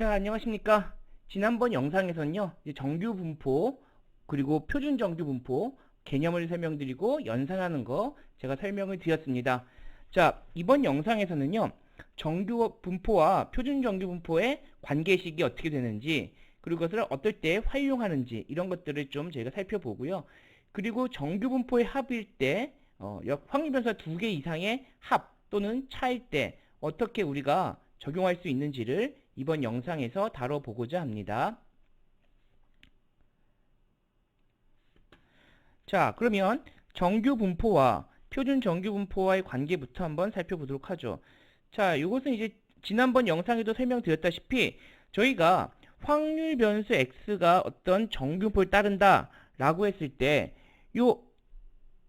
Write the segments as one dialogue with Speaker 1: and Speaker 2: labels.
Speaker 1: 자, 안녕하십니까. 지난번 영상에서는요, 이제 정규 분포, 그리고 표준 정규 분포 개념을 설명드리고 연산하는 거 제가 설명을 드렸습니다. 자, 이번 영상에서는요, 정규 분포와 표준 정규 분포의 관계식이 어떻게 되는지, 그리고 그것을 어떨 때 활용하는지, 이런 것들을 좀 저희가 살펴보고요. 그리고 정규 분포의 합일 때, 확률 변수가 2개 이상의 합 또는 차일 때 어떻게 우리가 적용할 수 있는지를 이번 영상에서 다뤄보고자 합니다. 자, 그러면 정규 분포와 표준 정규 분포와의 관계부터 한번 살펴보도록 하죠. 자, 이것은 이제 지난번 영상에도 설명드렸다시피 저희가 확률 변수 x가 어떤 정규 분포를 따른다 라고 했을 때 요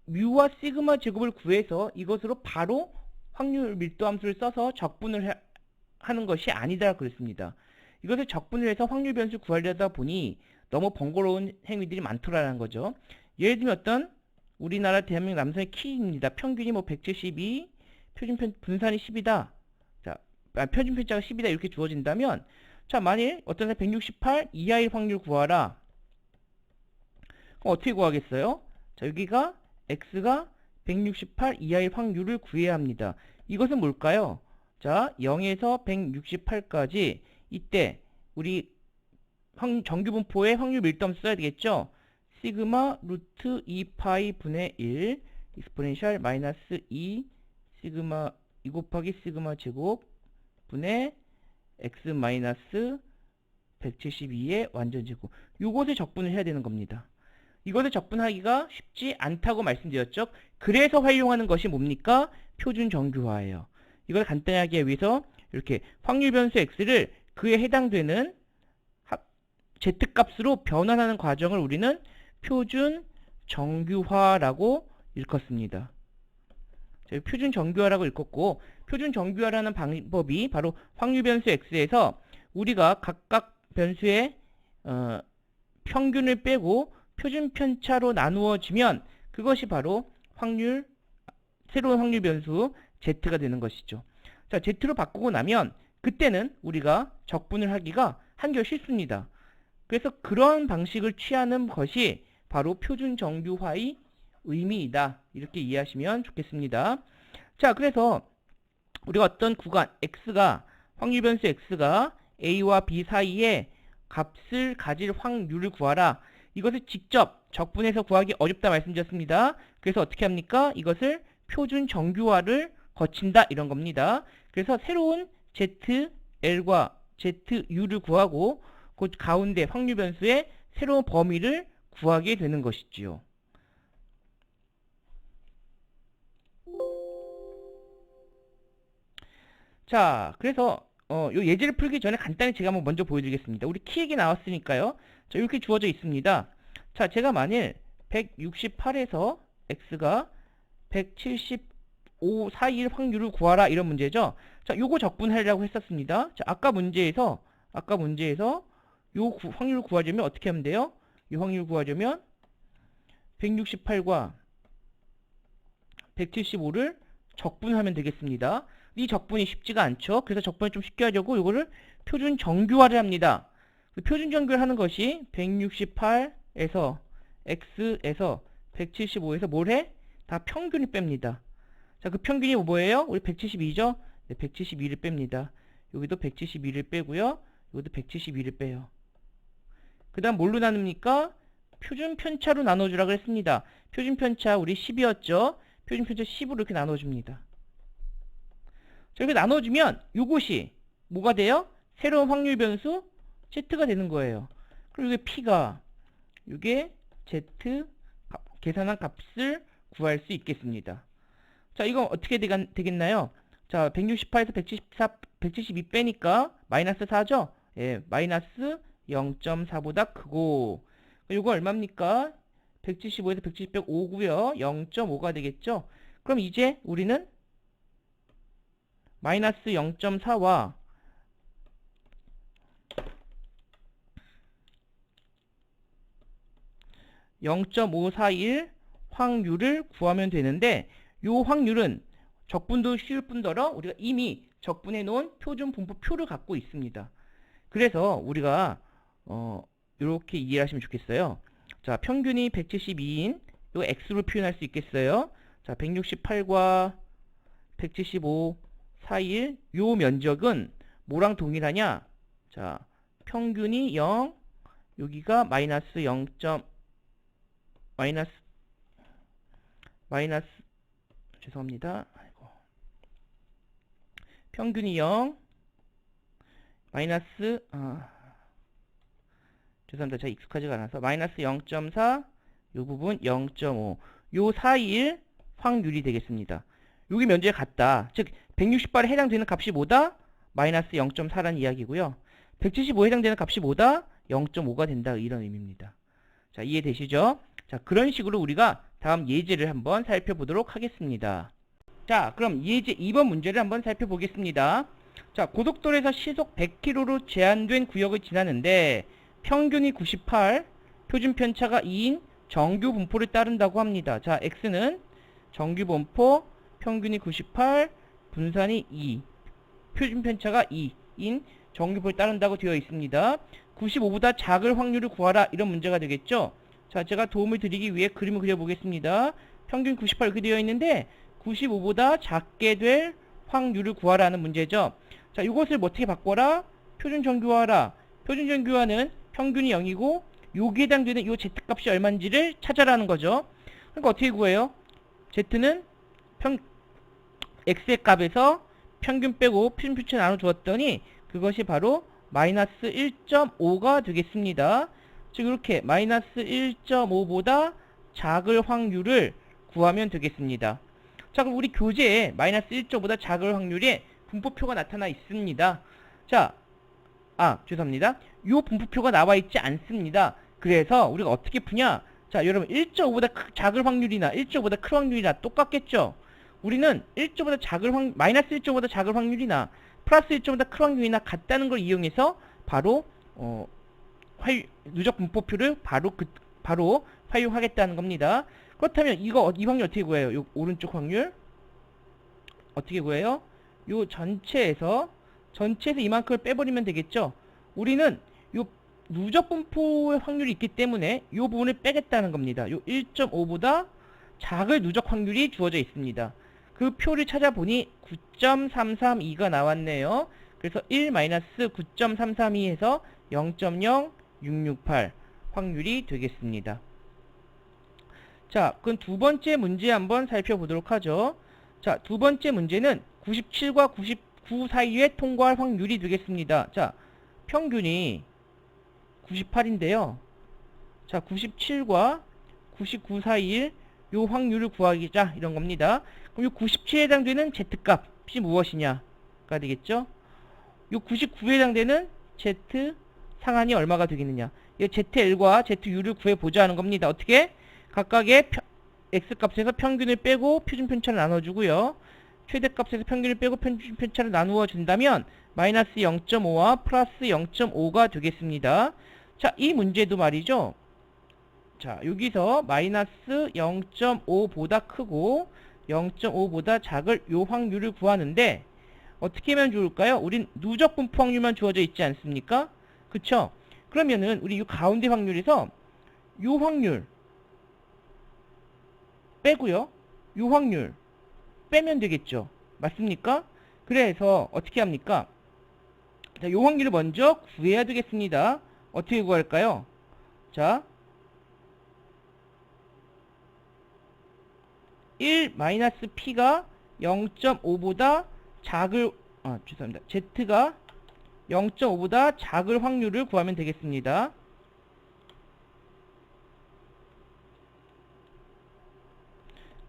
Speaker 1: 뮤와 시그마 제곱을 구해서 이것으로 바로 확률 밀도 함수를 써서 적분을 하는 것이 아니다 그랬습니다. 이것을 적분을 해서 확률 변수 구하려다 보니 너무 번거로운 행위들이 많더라는 거죠. 예를 들면 어떤 우리나라 대한민국 남성의 키입니다. 평균이 뭐 172, 분산이 10이다. 자, 표준 편차가 10이다 이렇게 주어진다면 자, 만일 어떤 사람 168 이하일 확률 구하라. 그럼 어떻게 구하겠어요? 자, 여기가 x가 168 이하일 확률을 구해야 합니다. 이것은 뭘까요? 자, 0에서 168까지 이때 우리 정규 분포의 확률 밀도함수 써야 되겠죠? 시그마 루트 2파이 분의 1 익스포넨셜 마이너스 2 시그마 2 곱하기 시그마 제곱 분의 x 마이너스 172의 완전 제곱. 요것을 적분을 해야 되는 겁니다. 이것을 적분하기가 쉽지 않다고 말씀드렸죠. 그래서 활용하는 것이 뭡니까? 표준 정규화예요. 이걸 간단하게 하기 위해서 이렇게 확률 변수 x를 그에 해당되는 z값으로 변환하는 과정을 우리는 표준 정규화라고 일컫습니다. 표준 정규화라고 일컫고, 표준 정규화라는 방법이 바로 확률 변수 x에서 우리가 각각 변수의 평균을 빼고 표준 편차로 나누어지면 그것이 바로 새로운 확률 변수 z가 되는 것이죠. 자, z로 바꾸고 나면 그때는 우리가 적분을 하기가 한결 쉽습니다. 그래서 그런 방식을 취하는 것이 바로 표준 정규화의 의미이다. 이렇게 이해하시면 좋겠습니다. 자, 그래서 우리가 어떤 구간 확률 변수 x가 a와 b 사이에 값을 가질 확률을 구하라. 이것을 직접 적분해서 구하기 어렵다 말씀드렸습니다. 그래서 어떻게 합니까? 이것을 표준 정규화를 거친다 이런 겁니다. 그래서 새로운 zl과 zu를 구하고 그 가운데 확률 변수의 새로운 범위를 구하게 되는 것이지요. 자, 그래서 요 예제를 풀기 전에 간단히 제가 한번 먼저 보여드리겠습니다. 우리 키 얘기 나왔으니까요. 자, 이렇게 주어져 있습니다. 자, 제가 만일 168에서 x가 175 사이일 확률을 구하라 이런 문제죠. 자, 요거 적분하려고 했었습니다. 자, 아까 문제에서 요 확률을 구하려면 어떻게 하면 돼요? 이 확률을 구하려면 168과 175를 적분하면 되겠습니다. 이 적분이 쉽지가 않죠. 그래서 적분을 좀 쉽게 하려고 이거를 표준 정규화를 합니다. 표준 정규화를 하는 것이 168에서 x에서 175에서 뭘 해? 다 평균을 뺍니다. 자, 그 평균이 뭐예요? 우리 172죠? 네, 172를 뺍니다. 여기도 172를 빼고요. 여기도 172를 빼요. 그 다음 뭘로 나눕니까? 표준 편차로 나눠주라고 했습니다. 표준 편차 우리 10이었죠? 표준 편차 10으로 이렇게 나눠줍니다. 자, 이렇게 나눠주면 이것이 뭐가 돼요? 새로운 확률 변수 z가 되는 거예요. 그리고 이게 p가 이게 z 계산한 값을 구할 수 있겠습니다. 자, 이건 어떻게 되겠나요? 자, 168에서 172 빼니까 마이너스 4죠? 예, 마이너스 0.4보다 크고, 이거 얼마입니까? 175에서 170 빼고 5고요. 0.5가 되겠죠? 그럼 이제 우리는 마이너스 0.4와 0.541 확률을 구하면 되는데, 요 확률은 적분도 쉬울 뿐더러 우리가 이미 적분해 놓은 표준 분포표를 갖고 있습니다. 그래서 우리가 이렇게 이해를 하시면 좋겠어요. 자, 평균이 172인 요 x로 표현할 수 있겠어요. 자, 168과 175 사이일 요 면적은 뭐랑 동일하냐? 자, 평균이 0, 여기가 마이너스 0. 마이너스 죄송합니다. 아이고. 평균이 0, 마이너스 죄송합니다. 제가 익숙하지가 않아서 마이너스 0.4, 요 부분 0.5, 요 사이일 확률이 되겠습니다. 여기 면적이 같다. 즉 168에 해당되는 값이 뭐다? 마이너스 0.4라는 이야기고요. 175에 해당되는 값이 뭐다? 0.5가 된다. 이런 의미입니다. 자, 이해되시죠? 자, 그런 식으로 우리가 다음 예제를 한번 살펴보도록 하겠습니다. 자, 그럼 예제 2번 문제를 한번 살펴보겠습니다. 자, 고속도로에서 시속 100km로 제한된 구역을 지나는데 평균이 98, 표준 편차가 2인 정규 분포를 따른다고 합니다. 자, x는 정규 분포, 평균이 98, 분산이 2, 표준 편차가 2인 정규 분포를 따른다고 되어 있습니다. 95보다 작을 확률을 구하라. 이런 문제가 되겠죠. 자, 제가 도움을 드리기 위해 그림을 그려보겠습니다. 평균 98 이렇게 되어 있는데 95보다 작게 될 확률을 구하라는 문제죠. 자, 이것을 어떻게 바꿔라? 표준 정규화하라. 표준 정규화는 평균이 0이고 여기에 해당되는 이 z값이 얼마인지를 찾아라는 거죠. 그러니까 어떻게 구해요? z는 x의 값에서 평균 빼고 표준 표체 나눠 주었더니 그것이 바로 마이너스 1.5가 되겠습니다. 즉 이렇게 마이너스 1.5보다 작을 확률을 구하면 되겠습니다. 자, 그럼 우리 교재에 마이너스 1.5보다 작을 확률의 분포표가 나타나 있습니다. 자, 죄송합니다. 요 분포표가 나와 있지 않습니다. 그래서 우리가 어떻게 푸냐? 자, 여러분 1.5보다 작을 확률이나 1.5보다 큰 확률이나 똑같겠죠? 우리는 1.5보다 작을 마이너스 1.5보다 작을 확률이나 플러스 1.5보다 큰 확률이나 같다는 걸 이용해서 바로 누적 분포표를 바로 활용하겠다는 겁니다. 그렇다면 이 확률 어떻게 구해요? 요 오른쪽 확률 어떻게 구해요? 요 전체에서 이만큼을 빼버리면 되겠죠? 우리는 요 누적 분포의 확률이 있기 때문에 요 부분을 빼겠다는 겁니다. 요 1.5보다 작을 누적 확률이 주어져 있습니다. 그 표를 찾아보니 9.332가 나왔네요. 그래서 1-9.332에서 0.0668 확률이 되겠습니다. 자, 그럼 두 번째 문제 한번 살펴보도록 하죠. 자, 두 번째 문제는 97과 99 사이에 통과할 확률이 되겠습니다. 자, 평균이 98인데요. 자, 97과 99 사이일 요 확률을 구하기자 이런 겁니다. 그럼 요 97에 해당되는 z값이 무엇이냐가 되겠죠. 요 99에 해당되는 z 상한이 얼마가 되겠느냐. 이 zl과 zu를 구해보자 하는 겁니다. 어떻게? 각각의 x값에서 평균을 빼고 표준 편차를 나눠주고요. 최대값에서 평균을 빼고 표준 편차를 나누어 준다면 마이너스 0.5와 플러스 0.5가 되겠습니다. 자, 이 문제도 말이죠. 자, 여기서 마이너스 0.5보다 크고 0.5보다 작을 요 확률을 구하는데 어떻게 하면 좋을까요? 우린 누적 분포 확률만 주어져 있지 않습니까? 그쵸? 그러면은 우리 이 가운데 확률에서 요 확률 빼고요. 요 확률 빼면 되겠죠. 맞습니까? 그래서 어떻게 합니까? 자, 요 확률을 먼저 구해야 되겠습니다. 어떻게 구할까요? 자, 1-p가 0.5보다 작을 죄송합니다. z가 0.5보다 작을 확률을 구하면 되겠습니다.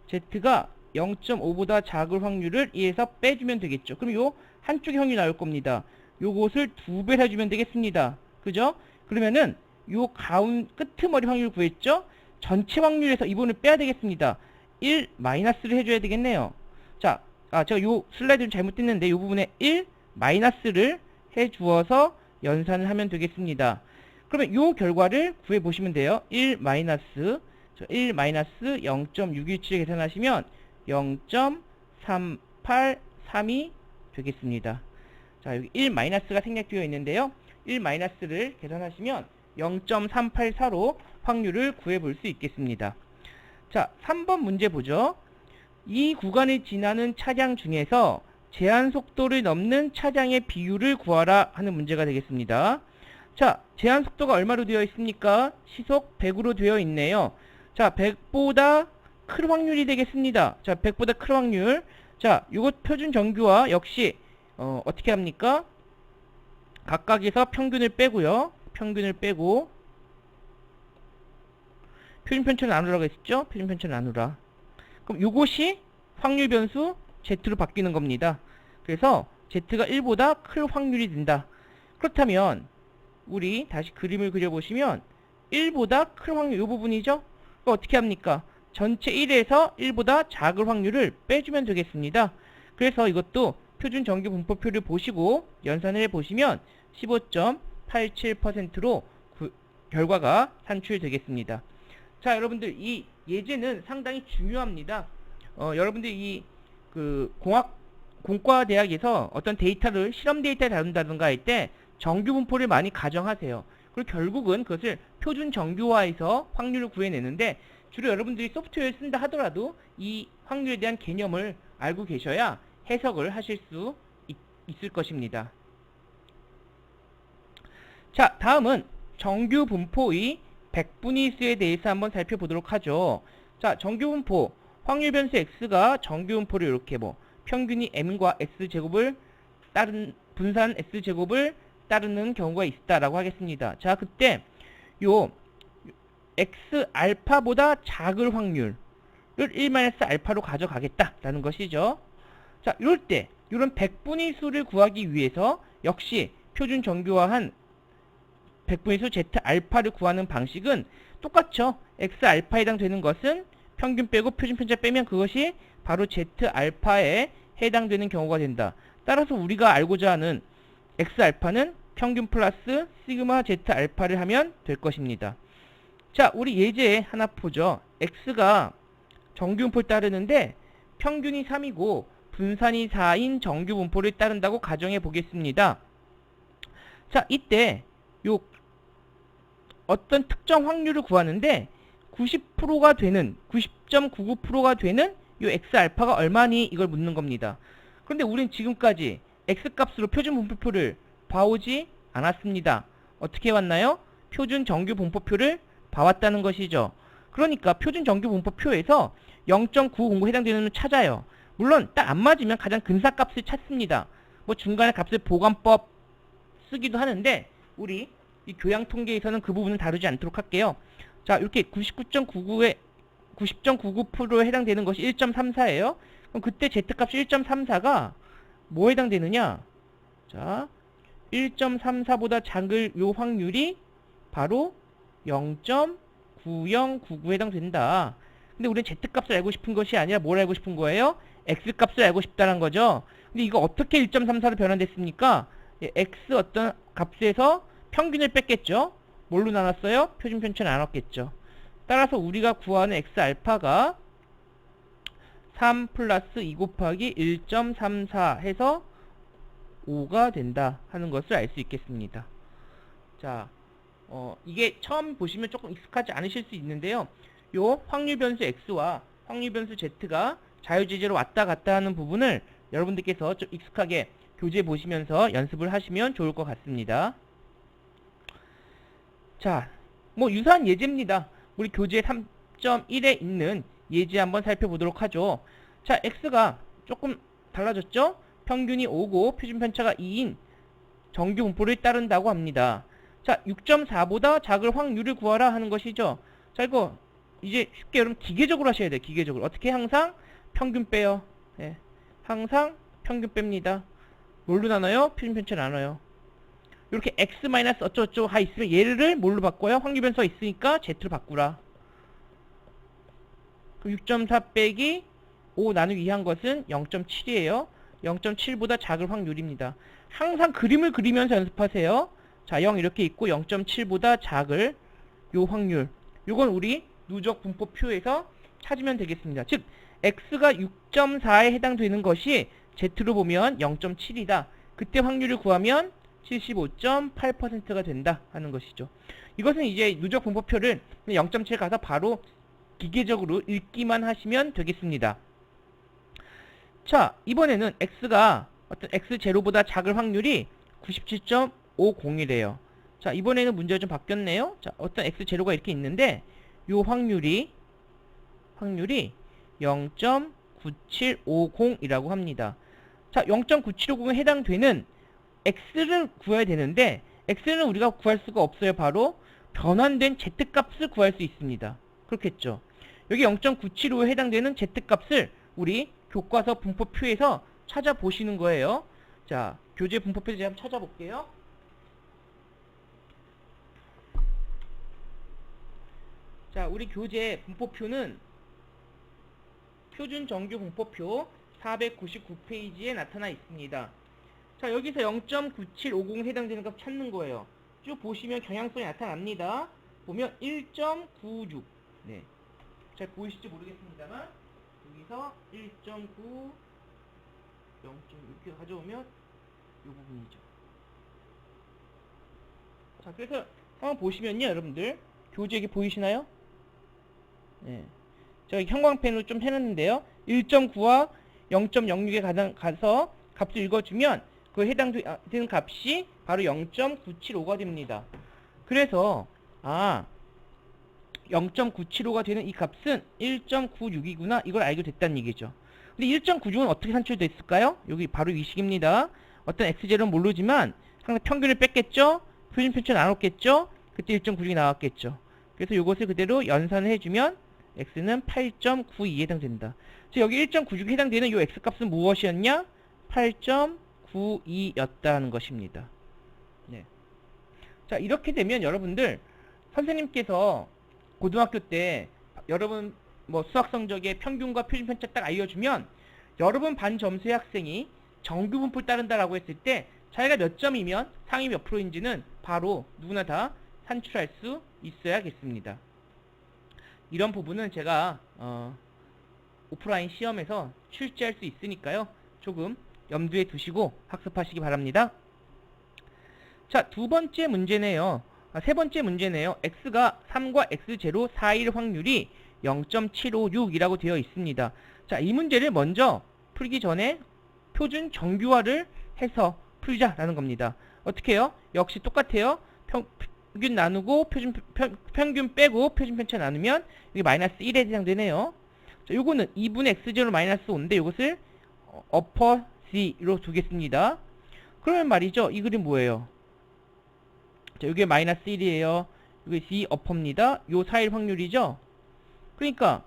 Speaker 1: z가 0.5보다 작을 확률을 2에서 빼주면 되겠죠. 그럼 요 한쪽의 확률이 나올 겁니다. 요것을 2배 해주면 되겠습니다. 그죠? 그러면은 요 끄트머리 확률 구했죠? 전체 확률에서 이 부분을 빼야 되겠습니다. 1 마이너스를 해줘야 되겠네요. 자, 제가 요 슬라이드를 잘못했는데 요 부분에 1 마이너스를 해주어서 연산을 하면 되겠습니다. 그러면 요 결과를 구해보시면 돼요. 1 마이너스 0.617을 계산하시면 0.3832 되겠습니다. 자, 여기 1 마이너스가 생략되어 있는데요. 1-를 계산하시면 0.384로 확률을 구해볼 수 있겠습니다. 자, 3번 문제 보죠. 이 구간을 지나는 차량 중에서 제한 속도를 넘는 차량의 비율을 구하라 하는 문제가 되겠습니다. 자, 제한 속도가 얼마로 되어 있습니까? 시속 100으로 되어 있네요. 자, 100보다 클 확률이 되겠습니다. 자, 100보다 클 확률. 자, 이것 표준 정규와 역시 어떻게 합니까? 각각에서 평균을 빼고요. 평균을 빼고 표준 편차를 나누라고 했죠? 표준 편차를 나누라. 그럼 이것이 확률 변수 Z로 바뀌는 겁니다. 그래서 Z가 1보다 클 확률이 된다. 그렇다면 우리 다시 그림을 그려보시면 1보다 클 확률 이 부분이죠? 그럼 어떻게 합니까? 전체 1에서 1보다 작을 확률을 빼주면 되겠습니다. 그래서 이것도 표준 정규 분포표를 보시고 연산을 해보시면 15.87%로 결과가 산출되겠습니다. 자, 여러분들 이 예제는 상당히 중요합니다. 여러분들 이 공과대학에서 어떤 데이터를 실험 데이터를 다룬다든가 할 때 정규 분포를 많이 가정하세요. 그리고 결국은 그것을 표준 정규화해서 확률을 구해내는데 주로 여러분들이 소프트웨어를 쓴다 하더라도 이 확률에 대한 개념을 알고 계셔야 해석을 하실 수 있을 것입니다. 자, 다음은 정규 분포의 백분위 수에 대해서 한번 살펴보도록 하죠. 자, 정규 분포 확률 변수 x가 정규 분포를 이렇게 평균이 m과 s제곱을 분산 s제곱을 따르는 경우가 있다라고 하겠습니다. 자, 그때 요 x 알파보다 작을 확률을 1-알파로 가져가겠다라는 것이죠. 자, 이럴 때 이런 백분위 수를 구하기 위해서 역시 표준 정규화한 백분위 수 z 알파를 구하는 방식은 똑같죠. x 알파에 해당되는 것은 평균 빼고 표준 편차 빼면 그것이 바로 z 알파에 해당되는 경우가 된다. 따라서 우리가 알고자 하는 x 알파는 평균 플러스 시그마 z 알파를 하면 될 것입니다. 자, 우리 예제 하나 보죠. x가 정규 분포를 따르는데 평균이 3이고 분산이 4인 정규 분포를 따른다고 가정해 보겠습니다. 자, 이때 요 어떤 특정 확률을 구하는데 90%가 되는 90.99%가 되는 요 x 알파가 얼마니 이걸 묻는 겁니다. 그런데 우린 지금까지 x 값으로 표준 분포표를 봐오지 않았습니다. 어떻게 왔나요? 표준 정규 분포표를 봐왔다는 것이죠. 그러니까 표준 정규 분포표에서 0.909 해당되는 걸 찾아요. 물론 딱 안 맞으면 가장 근사값을 찾습니다. 중간에 값을 보관법 쓰기도 하는데 우리 이 교양 통계에서는 그 부분은 다루지 않도록 할게요. 자, 이렇게 99.99에 90.99%에 해당되는 것이 1.34예요. 그럼 그때 z값이 1.34가 뭐에 해당되느냐? 자, 1.34보다 작을 요 확률이 바로 0.9099에 해당된다. 근데 우리는 z값을 알고 싶은 것이 아니라 뭘 알고 싶은 거예요? x값을 알고 싶다는 거죠. 근데 이거 어떻게 1.34로 변환됐습니까? x 어떤 값에서 평균을 뺐겠죠. 뭘로 나눴어요? 표준 편차를 나눴겠죠. 따라서 우리가 구하는 x 알파가 3 플러스 2 곱하기 1.34 해서 5가 된다 하는 것을 알 수 있겠습니다. 자, 이게 처음 보시면 조금 익숙하지 않으실 수 있는데요. 요 확률 변수 x와 확률 변수 z가 자유지제로 왔다 갔다 하는 부분을 여러분들께서 좀 익숙하게 교재 보시면서 연습을 하시면 좋을 것 같습니다. 자, 유사한 예제입니다. 우리 교재 3.1에 있는 예제 한번 살펴보도록 하죠. 자, x가 조금 달라졌죠? 평균이 5고 표준 편차가 2인 정규 분포를 따른다고 합니다. 자, 6.4보다 작을 확률을 구하라 하는 것이죠. 자, 이거 이제 쉽게 여러분 기계적으로 하셔야 돼요. 기계적으로. 어떻게? 항상 평균 빼요. 네. 항상 평균 뺍니다. 뭘로 나눠요? 표준 편차 나눠요. 이렇게 x 마이너스 어쩌고저쩌고 하 있으면 얘를 뭘로 바꿔요? 확률 변수가 있으니까 z로 바꾸라. 그럼 6.4 빼기 5 나누기 2 한 것은 0.7이에요. 0.7보다 작을 확률입니다. 항상 그림을 그리면서 연습하세요. 자, 0 이렇게 있고 0.7보다 작을 요 확률. 요건 우리 누적 분포표에서 찾으면 되겠습니다. 즉 x가 6.4에 해당되는 것이 z로 보면 0.7이다. 그때 확률을 구하면 75.8%가 된다 하는 것이죠. 이것은 이제 누적 분포표를 0.7 가서 바로 기계적으로 읽기만 하시면 되겠습니다. 자, 이번에는 x가 어떤 x0보다 작을 확률이 97.50이래요. 자, 이번에는 문제가 좀 바뀌었네요. 자, 어떤 x0가 이렇게 있는데 요 확률이 0.9750이라고 합니다. 자, 0.9750에 해당되는 x를 구해야 되는데 x는 우리가 구할 수가 없어요. 바로 변환된 z값을 구할 수 있습니다. 그렇겠죠. 여기 0.975에 해당되는 z값을 우리 교과서 분포표에서 찾아보시는 거예요. 자, 교재 분포표에서 제가 한번 찾아볼게요. 자, 우리 교재 분포표는 표준 정규 분포표 499페이지에 나타나 있습니다. 자, 여기서 0.9750에 해당되는 값 찾는 거예요. 쭉 보시면 경향성이 나타납니다. 보면 1.96. 네. 잘 보이실지 모르겠습니다만 여기서 1.9 0.6 가져오면 이 부분이죠. 자, 그래서 한번 보시면요, 여러분들 교재에 보이시나요? 네. 제가 형광펜으로 좀 해놨는데요. 1.9와 0.06에 가서 값을 읽어주면 그 해당되는 값이 바로 0.975가 됩니다. 그래서 0.975가 되는 이 값은 1.96이구나 이걸 알게 됐다는 얘기죠. 근데 1.96은 어떻게 산출됐을까요? 여기 바로 이 식입니다. 어떤 x제로는 모르지만 항상 평균을 뺐겠죠? 표준 편차 나눴겠죠? 그때 1.96이 나왔겠죠. 그래서 이것을 그대로 연산을 해주면 x는 8.92에 해당된다. 여기 1.96에 해당되는 이 x값은 무엇이었냐? 8.92였다는 것입니다. 네. 자, 이렇게 되면 여러분들 선생님께서 고등학교 때 여러분 뭐 수학 성적의 평균과 표준 편차 딱 알려주면 여러분 반 점수의 학생이 정규 분포를 따른다라고 했을 때 자기가 몇 점이면 상위 몇 프로인지는 바로 누구나 다 산출할 수 있어야겠습니다. 이런 부분은 제가 오프라인 시험에서 출제할 수 있으니까요. 조금 염두에 두시고 학습하시기 바랍니다. 자, 두 번째 문제네요. 세 번째 문제네요. x가 3과 x0 사이일 확률이 0.756이라고 되어 있습니다. 자, 이 문제를 먼저 풀기 전에 표준 정규화를 해서 풀자라는 겁니다. 어떻게 해요? 역시 똑같아요. 평균 나누고 평균 빼고 표준 편차 나누면 이게 마이너스 1에 해당되네요. 자, 요거는 2분의 x0 마이너스 5인데 요것을 어퍼 c로 두겠습니다. 그러면 말이죠. 이 그림 뭐예요? 자, 여기 마이너스 1이에요. 여기 c 어퍼입니다. 요 사이일 확률이죠. 그러니까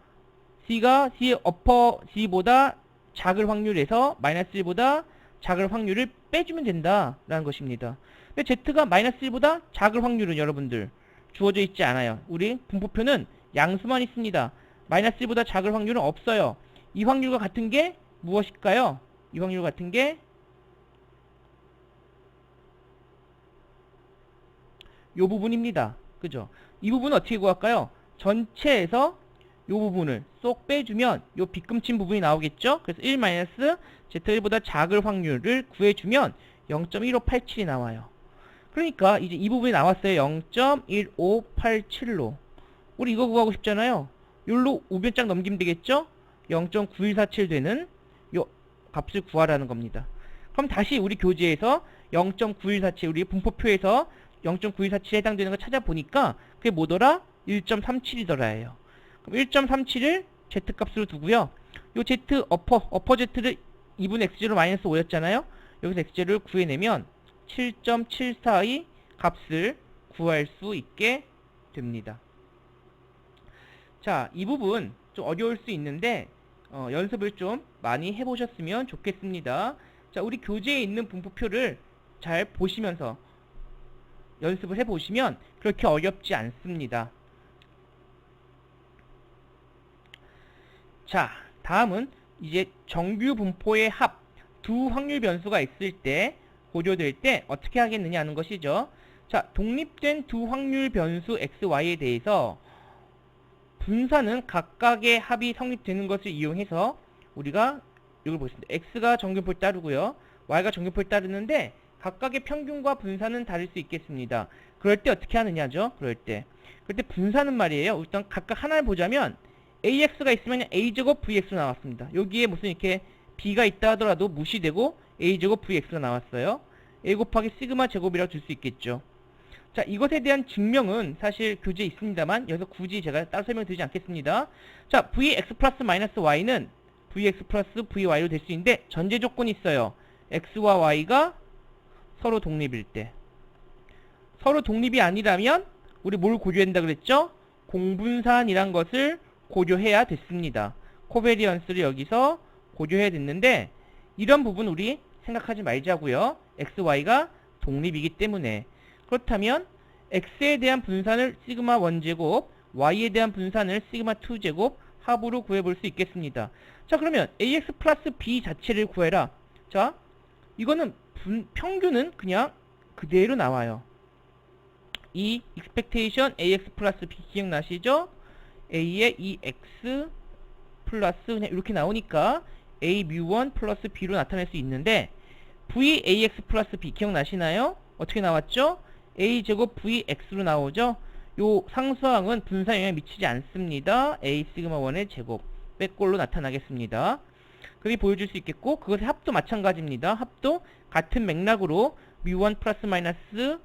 Speaker 1: c가 c 어퍼 c보다 작을 확률에서 마이너스 1보다 작을 확률을 빼주면 된다라는 것입니다. 근데 z가 마이너스 1보다 작을 확률은 여러분들 주어져 있지 않아요. 우리 분포표는 양수만 있습니다. 마이너스 1보다 작을 확률은 없어요. 이 확률과 같은 게 무엇일까요? 이 확률 같은 게 요 부분입니다. 그죠? 이 부분은 어떻게 구할까요? 전체에서 요 부분을 쏙 빼주면 요 빗금친 부분이 나오겠죠? 그래서 1-z1보다 작을 확률을 구해주면 0.1587이 나와요. 그러니까 이제 이 부분이 나왔어요. 0.1587로. 우리 이거 구하고 싶잖아요. 요로 우변짝 넘기면 되겠죠? 0.9147 되는 요 값을 구하라는 겁니다. 그럼 다시 우리 교재에서 0.9147 우리 분포표에서 0.9147에 해당되는 거 찾아보니까 그게 뭐더라? 1.37이더라예요. 그럼 1.37을 z값으로 두고요. 요 z 어퍼 z를 2분의 x0 마이너스 5였잖아요. 여기서 x0를 구해내면 7.742 값을 구할 수 있게 됩니다. 자, 이 부분 좀 어려울 수 있는데 연습을 좀 많이 해보셨으면 좋겠습니다. 자, 우리 교재에 있는 분포표를 잘 보시면서 연습을 해보시면 그렇게 어렵지 않습니다. 자, 다음은 이제 정규 분포의 합 두 확률 변수가 있을 때 고려될 때 어떻게 하겠느냐 하는 것이죠. 자, 독립된 두 확률 변수 x, y에 대해서 분사는 각각의 합이 성립되는 것을 이용해서 우리가 이걸 보겠습니다. x가 정규분포를 따르고요. y가 정규분포를 따르는데 각각의 평균과 분산은 다를 수 있겠습니다. 그럴 때 어떻게 하느냐죠? 그럴 때 분산은 말이에요. 일단 각각 하나를 보자면 AX가 있으면 A제곱 VX로 나왔습니다. 여기에 무슨 이렇게 B가 있다 하더라도 무시되고 A제곱 VX가 나왔어요. A 곱하기 시그마 제곱이라고 줄 수 있겠죠. 자, 이것에 대한 증명은 사실 교재에 있습니다만 여기서 굳이 제가 따로 설명드리지 않겠습니다. 자, VX 플러스 마이너스 Y는 VX 플러스 VY로 될 수 있는데 전제 조건이 있어요. X와 Y가 서로 독립일 때. 서로 독립이 아니라면 우리 뭘 고려해야 된다 그랬죠? 공분산이란 것을 고려해야 됐습니다. 코베리언스를 여기서 고려해야 됐는데 이런 부분 우리 생각하지 말자고요. X, Y가 독립이기 때문에. 그렇다면 X에 대한 분산을 시그마 1제곱, Y에 대한 분산을 시그마 2제곱 합으로 구해볼 수 있겠습니다. 자, 그러면 AX 플러스 B 자체를 구해라. 자, 이거는 평균은 그냥 그대로 나와요. 이 expectation AX 플러스 B 기억나시죠? A의 EX 플러스 그냥 이렇게 나오니까 A 뮤1 플러스 B로 나타낼 수 있는데 VAX 플러스 B 기억나시나요? 어떻게 나왔죠? A제곱 VX로 나오죠? 요 상수항은 분산 영향 미치지 않습니다. A 시그마 1의 제곱 빼꼴로 나타나겠습니다. 그게 보여줄 수 있겠고 그것의 합도 마찬가지입니다. 합도 같은 맥락으로 뮤1 플러스 마이너스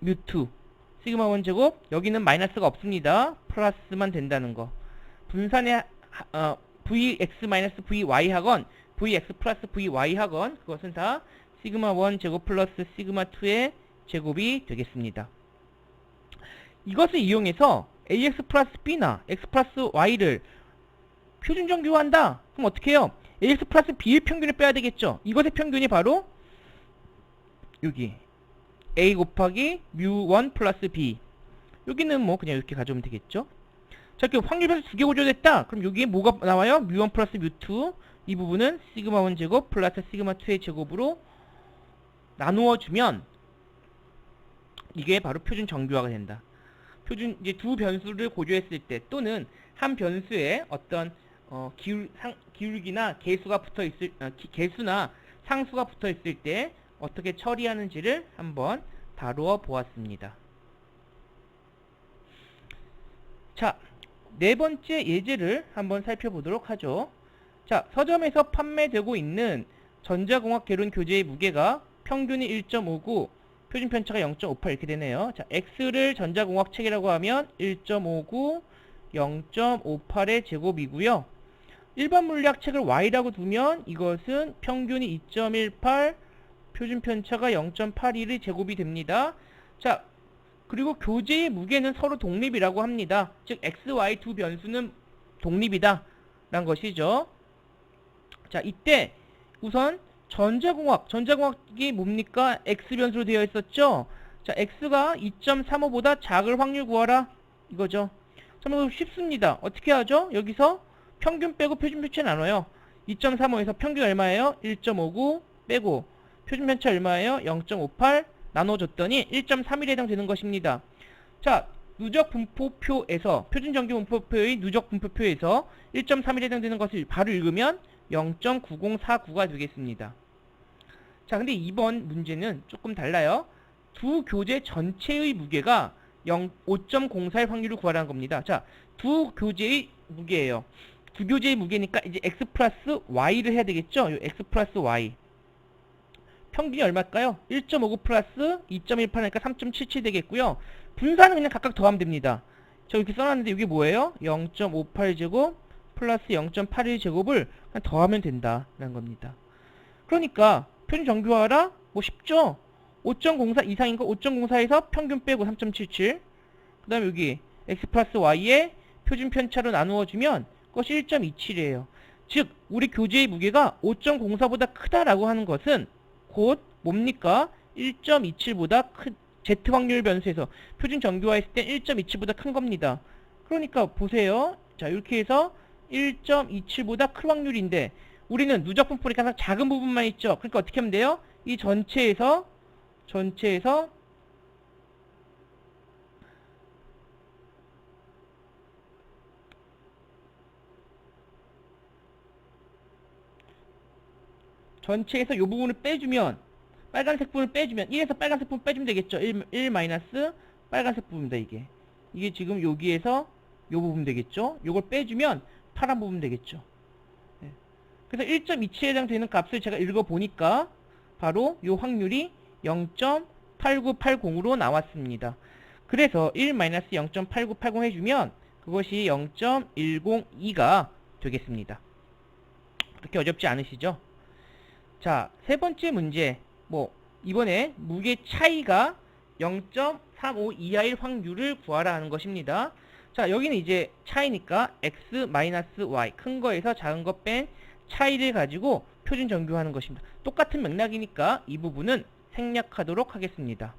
Speaker 1: 뮤2 시그마 1 제곱 여기는 마이너스가 없습니다. 플러스만 된다는 거. 분산의 VX 마이너스 VY 하건 VX 플러스 VY 하건 그것은 다 시그마 1 제곱 플러스 시그마 2의 제곱이 되겠습니다. 이것을 이용해서 AX 플러스 B나 X 플러스 Y를 표준 정규화한다. 그럼 어떻게 해요? AX 플러스 B의 평균을 빼야 되겠죠. 이것의 평균이 바로 여기 A 곱하기 뮤1 플러스 B. 여기는 뭐 그냥 이렇게 가져오면 되겠죠. 자, 이렇게 확률 변수 두 개 고조됐다. 그럼 여기에 뭐가 나와요? 뮤1 플러스 뮤2. 이 부분은 시그마 1 제곱 플러스 시그마 2의 제곱으로 나누어 주면 이게 바로 표준 정규화가 된다. 표준 이제 두 변수를 고조했을 때 또는 한 변수에 어떤 기울기나 개수가 붙어 있을 개수나 상수가 붙어 있을 때 어떻게 처리하는지를 한번 다루어 보았습니다. 자, 네 번째 예제를 한번 살펴보도록 하죠. 자, 서점에서 판매되고 있는 전자공학 개론 교재의 무게가 평균이 1.59, 표준 편차가 0.58 이렇게 되네요. 자, X를 전자공학 책이라고 하면 1.59, 0.58의 제곱이고요. 일반 물리학 책을 Y라고 두면 이것은 평균이 2.18, 표준 편차가 0.81의 제곱이 됩니다. 자, 그리고 교재의 무게는 서로 독립이라고 합니다. 즉 X, Y 두 변수는 독립이다 라는 것이죠. 자, 이때 우선 전자공학이 뭡니까? X 변수로 되어 있었죠? 자, X가 2.35보다 작을 확률 구하라 이거죠. 참 쉽습니다. 어떻게 하죠? 여기서 평균 빼고 표준 편차 나눠요. 2.35에서 평균 얼마예요? 1.59 빼고 표준 편차 얼마예요? 0.58 나눠줬더니 1.31에 해당되는 것입니다. 자, 누적 분포표에서 표준 정규 분포표의 누적 분포표에서 1.31에 해당되는 것을 바로 읽으면 0.9049가 되겠습니다. 자, 근데 이번 문제는 조금 달라요. 두 교재 전체의 무게가 5.04의 확률을 구하라는 겁니다. 자, 두 교재의 무게예요. 두 교재의 무게니까 이제 x 플러스 y를 해야 되겠죠? x 플러스 y. 평균이 얼마일까요? 1.59 플러스 2.18하니까 3.77 되겠고요. 분산은 그냥 각각 더하면 됩니다. 저 이렇게 써놨는데 이게 뭐예요? 0.58제곱 플러스 0.81제곱을 그냥 더하면 된다라는 겁니다. 그러니까 표준 정규화라 뭐 쉽죠? 5.04 이상인 거 5.04에서 평균 빼고 3.77. 그 다음에 여기 x 플러스 y에 표준 편차로 나누어주면 그것이 1.27이에요. 즉 우리 교재의 무게가 5.04보다 크다라고 하는 것은 곧 뭡니까? 1.27보다 Z 확률 변수에서 표준 정규화했을 때 1.27보다 큰 겁니다. 그러니까 보세요. 자, 이렇게 해서 1.27보다 큰 확률인데 우리는 누적 분포니까 가장 작은 부분만 있죠. 그러니까 어떻게 하면 돼요? 이 전체에서 이 부분을 빼주면 빨간색 부분을 빼주면 1에서 빨간색 부분 빼주면 되겠죠. 1 마이너스 빨간색 부분입니다. 이게 지금 여기에서 요 부분 되겠죠. 요걸 빼주면 파란 부분 되겠죠. 네. 그래서 1.27에 해당되는 값을 제가 읽어보니까 바로 요 확률이 0.8980으로 나왔습니다. 그래서 1-0.8980 해주면 그것이 0.102가 되겠습니다. 그렇게 어렵지 않으시죠? 자, 세 번째 문제. 이번에 무게 차이가 0.35 이하일 확률을 구하라 하는 것입니다. 자, 여기는 이제 차이니까 x-y, 큰 거에서 작은 거 뺀 차이를 가지고 표준 정규하는 것입니다. 똑같은 맥락이니까 이 부분은 생략하도록 하겠습니다.